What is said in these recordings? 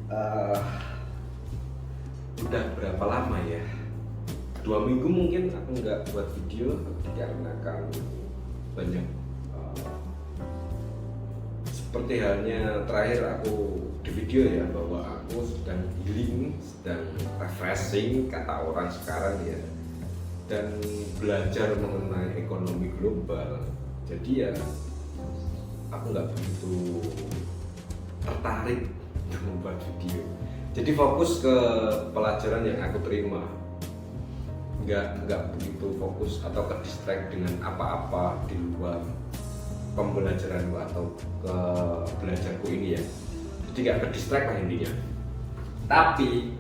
Eh, udah berapa lama ya? 2 minggu mungkin aku nggak buat video dikarenakan banyak seperti halnya terakhir aku di video ya, bahwa aku sedang healing, sedang refreshing kata orang sekarang ya, dan belajar mengenai ekonomi global. Jadi ya aku nggak begitu tertarik untuk membuat video. Jadi fokus ke pelajaran yang aku terima, nggak begitu fokus atau ke distract dengan apa-apa di luar pembelajaranku atau ke belajarku ini ya. Jadi nggak ke distract lah intinya. Tapi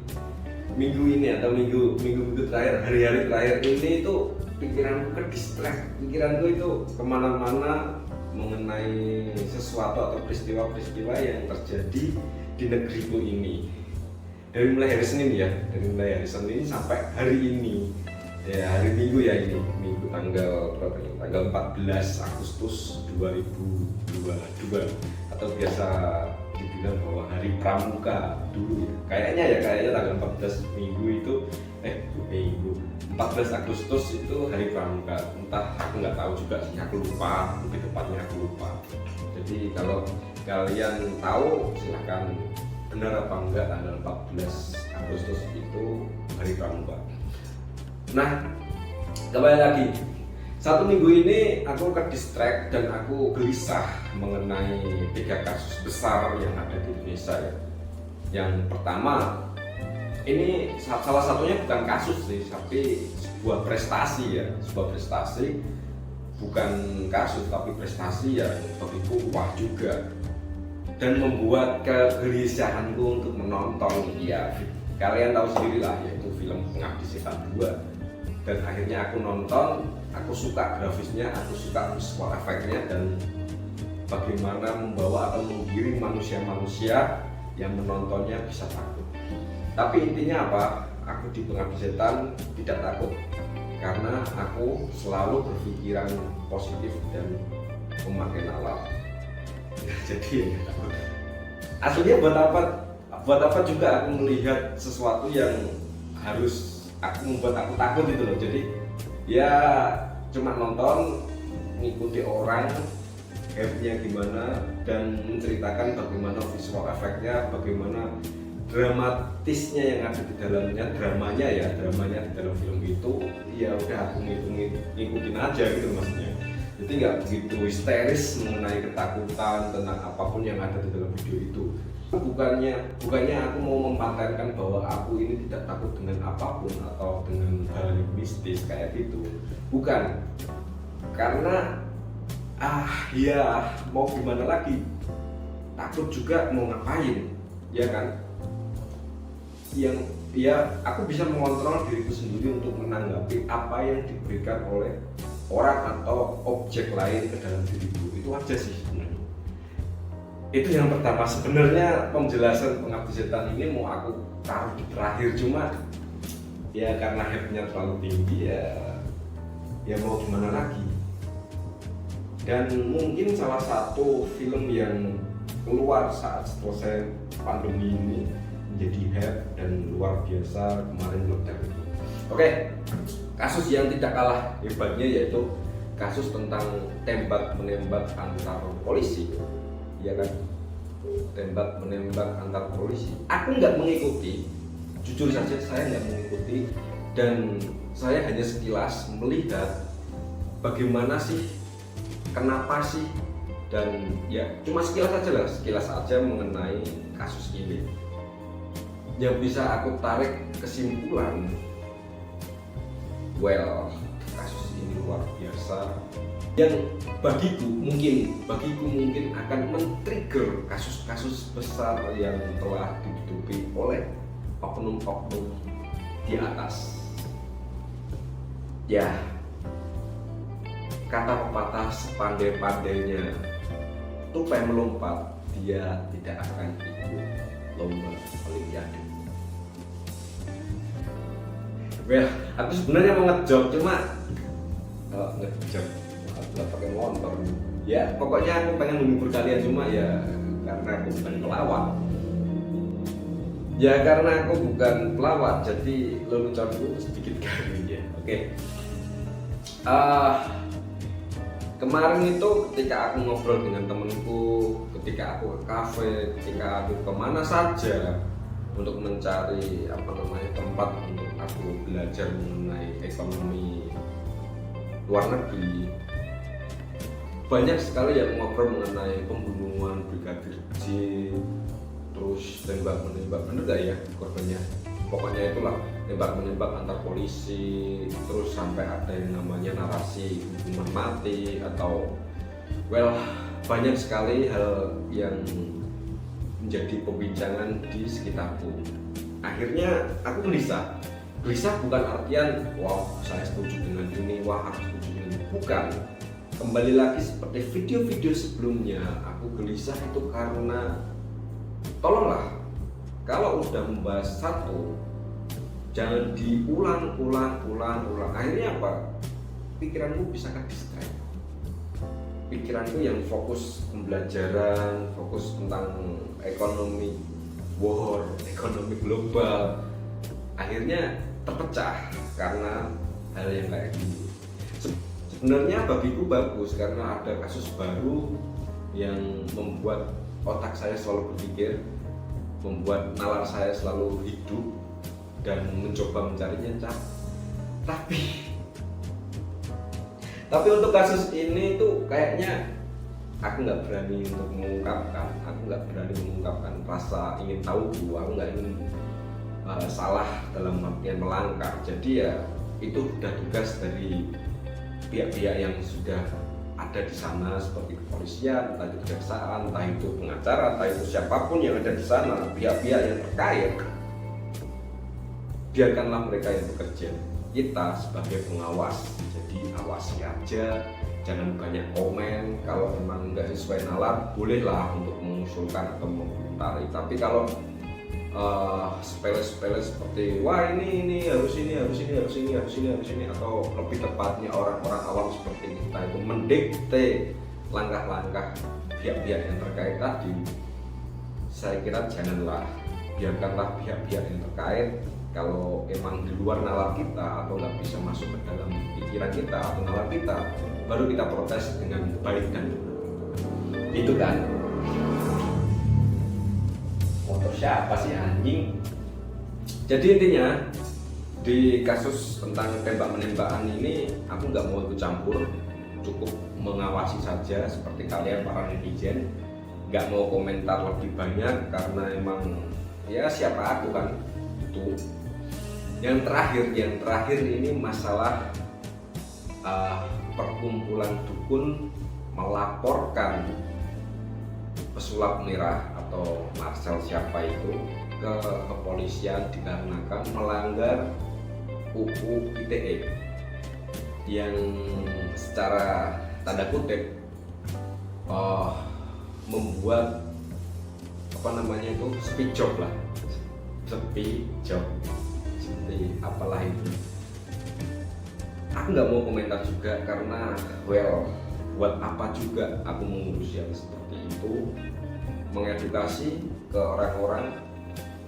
minggu ini atau minggu terakhir, hari-hari terakhir ini itu pikiranku ke distract, pikiranku itu kemana-mana mengenai sesuatu atau peristiwa-peristiwa yang terjadi di negeriku ini. Dari mulai hari Senin sampai hari ini ya, hari Minggu ya, ini Minggu tanggal 14 Agustus 2022 atau biasa dibilang bahwa hari Pramuka dulu ya. Kayaknya tanggal 14 Minggu itu Minggu 14 Agustus itu hari Pramuka. Entah, aku nggak tahu juga sih, aku lupa, lebih tepatnya aku lupa. Jadi kalau kalian tahu silahkan, benar apa enggak tanggal 14 Agustus itu hari Pramuka. Nah, kembali lagi, 1 minggu ini aku ke distract dan aku gelisah mengenai 3 kasus besar yang ada di Indonesia ya. Yang pertama, ini salah satunya bukan kasus sih, tapi sebuah prestasi ya, sebuah prestasi, bukan kasus tapi prestasi yang bagiku wah juga, dan membuat kegelisahanku untuk menonton. Ya kalian tahu sendiri lah, yaitu film Pengabdi Setan 2. Dan akhirnya aku nonton, aku suka grafisnya, aku suka visual efeknya, dan bagaimana membawa atau menggiring manusia-manusia yang menontonnya bisa takut. Tapi intinya apa? Aku di Pengabdi Setan tidak takut, karena aku selalu berpikiran positif dan memakai nalar. Jadi ya takut. Aslinya buat apa juga aku melihat sesuatu yang harus membuat aku takut gitu loh. Jadi ya cuma nonton, ngikuti orang, hype-nya gimana, dan menceritakan bagaimana visual efeknya, bagaimana dramatisnya yang ada di dalamnya, dramanya di dalam film itu. Ya udah aku ngikutin aja gitu maksudnya. Jadi nggak begitu histeris mengenai ketakutan tentang apapun yang ada di dalam video itu. Bukannya aku mau mempatenkan bahwa aku ini tidak takut dengan apapun atau dengan hal yang mistis kayak gitu. Bukan. Karena ya mau gimana lagi? Takut juga mau ngapain? Ya kan? Yang ya aku bisa mengontrol diriku sendiri untuk menanggapi apa yang diberikan oleh orang atau objek lain ke dalam diriku. Itu aja sih sebenarnya. Itu yang pertama. Sebenarnya penjelasan Pengabdi Setan ini mau aku taruh di terakhir, cuma ya karena hype-nya terlalu tinggi ya mau gimana lagi. Dan mungkin salah satu film yang keluar saat selesai pandemi ini menjadi hype dan luar biasa kemarin meledak itu. Oke, kasus yang tidak kalah hebatnya yaitu kasus tentang tembak menembak antar polisi, ya kan? Tembak menembak antar polisi. Aku nggak mengikuti, jujur saja saya nggak mengikuti, dan saya hanya sekilas melihat bagaimana sih, kenapa sih, dan ya cuma sekilas aja mengenai kasus ini. Yang bisa aku tarik kesimpulan, kasus ini luar biasa, yang bagiku mungkin akan men-trigger kasus-kasus besar yang telah ditutupi oleh oknum-oknum di atas. Ya, kata pepatah sepandai-pandainya tupai melompat, dia tidak akan ikut lomba olimpiade. Aku sebenarnya mau ngejok, cuma ngejok nggak pakai motor. Ya pokoknya aku pengen menghibur kalian, cuma ya karena aku bukan pelawak. Ya karena aku bukan pelawak, jadi leluconku sedikit garing ya. Oke. Kemarin itu ketika aku ngobrol dengan temenku, ketika aku ke kafe, ketika aku kemana saja untuk mencari tempat untuk aku belajar mengenai ekonomi luar negeri, banyak sekali yang ngobrol mengenai pembunuhan Brigadir J, terus tembak-menembak, bener gak ya korbannya? Pokoknya itulah tembak-menembak antar polisi, terus sampai ada yang namanya narasi hukuman mati atau banyak sekali hal yang menjadi pembincangan di sekitarku. Akhirnya aku gelisah bukan artian wow saya setuju dengan ini, wah harus setuju dengan ini, bukan. Kembali lagi seperti video-video sebelumnya, aku gelisah itu karena tolonglah kalau udah membahas satu jangan diulang-ulang. Akhirnya apa? Pikiranku bisa ke distract. Pikiranku yang fokus pembelajaran, fokus tentang ekonomi war, ekonomi global, akhirnya terpecah karena hal yang kayak gini. Sebenarnya bagiku bagus karena ada kasus baru yang membuat otak saya selalu berpikir, membuat nalar saya selalu hidup dan mencoba mencarinya. Tapi untuk kasus ini tuh kayaknya aku nggak berani untuk mengungkapkan, rasa ingin tahu dulu, aku nggak ingin salah dalam artian melangkah. Jadi ya itu sudah tugas dari pihak-pihak yang sudah ada di sana seperti kepolisian, entah itu kejaksaan, entah itu pengacara, entah itu siapapun yang ada di sana, pihak-pihak yang terkait, biarkanlah mereka yang bekerja. Kita sebagai pengawas, jadi awasi aja, jangan banyak komen. Kalau memang nggak sesuai nalar, bolehlah untuk mengusulkan atau mengomentari. Tapi kalau sepele-sepele seperti wah ini harus ini atau lebih tepatnya orang-orang awam seperti kita itu mendikte langkah-langkah pihak-pihak yang terkait tadi, saya kira janganlah, biarkanlah pihak-pihak yang terkait. Kalau emang di luar nalar kita atau nggak bisa masuk ke dalam pikiran kita atau nalar kita, baru kita protes dengan baik dan benar. Itu kan motor siapa sih anjing? Jadi intinya di kasus tentang tembak-menembakan ini aku nggak mau ikut campur, cukup mengawasi saja seperti kalian para netizen. Nggak mau komentar lebih banyak karena emang ya siapa aku kan. Itu yang terakhir ini masalah perkumpulan dukun melaporkan pesulap merah atau Marcel siapa itu ke kepolisian dikarenakan melanggar UU ITE yang secara tanda kutip membuat speed job seperti apalah itu. Aku nggak mau komentar juga karena buat apa juga aku mengurus yang seperti itu, mengedukasi ke orang-orang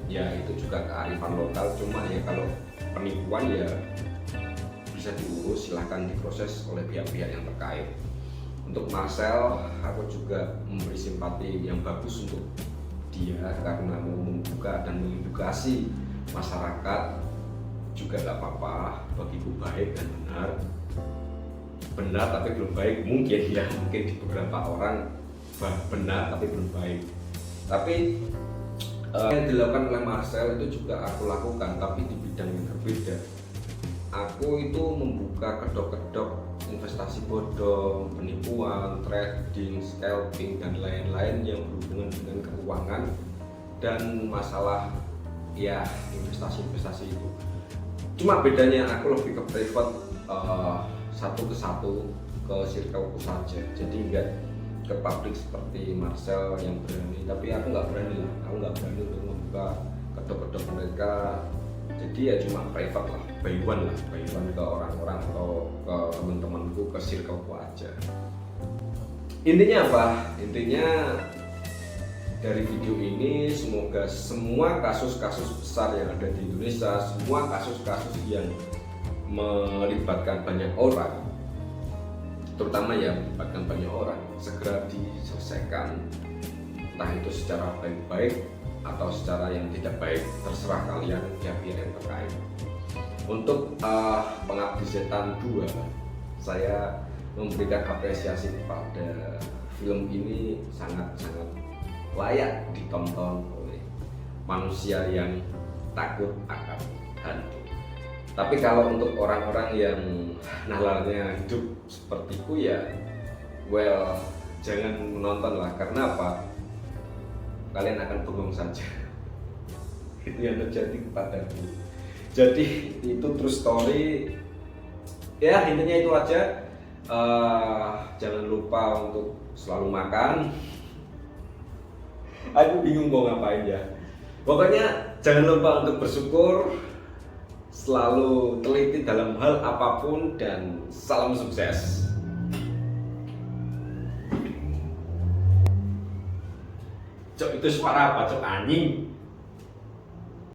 ya itu juga kearifan lokal. Cuma ya kalau penipuan ya bisa diurus, silahkan diproses oleh pihak-pihak yang terkait. Untuk Marcel, aku juga memberi simpati yang bagus untuk dia karena mau membuka dan mengedukasi masyarakat juga gak apa-apa, bagiku baik dan benar tapi belum baik mungkin di beberapa orang benar tapi belum baik. Tapi yang dilakukan oleh Marcel itu juga aku lakukan tapi di bidang yang berbeda. Aku itu membuka kedok-kedok investasi bodong, penipuan, trading, scalping dan lain-lain yang berhubungan dengan keuangan dan masalah ya investasi itu. Cuma bedanya aku lebih ke private, satu ke satu ke circleku saja, jadi enggak ke publik seperti Marcel yang berani. Tapi aku nggak berani untuk membuka kedok-kedok mereka. Jadi ya cuma private lah, by one ke orang-orang atau ke teman-temanku, ke circleku aja. Intinya apa? Intinya dari video ini semoga semua kasus-kasus besar yang ada di Indonesia, semua kasus-kasus yang melibatkan banyak orang, terutama yang melibatkan banyak orang, segera diselesaikan, entah itu secara baik-baik atau secara yang tidak baik, terserah kalian pihak-pihak yang terkait. Untuk Pengabdi Setan 2, saya memberikan apresiasi kepada film ini sangat-sangat layak ditonton oleh manusia yang takut akan hantu. Tapi kalau untuk orang-orang yang nalarnya hidup sepertiku ya, well, jangan menonton lah. Karena apa? Kalian akan bengong saja. Itu yang terjadi kepadaku. Jadi itu true story. Ya intinya itu aja. Jangan lupa untuk selalu makan. Aku bingung mau ngapain ya. Pokoknya jangan lupa untuk bersyukur, selalu teliti dalam hal apapun, dan salam sukses. Cok, itu suara apa, cok, anjing?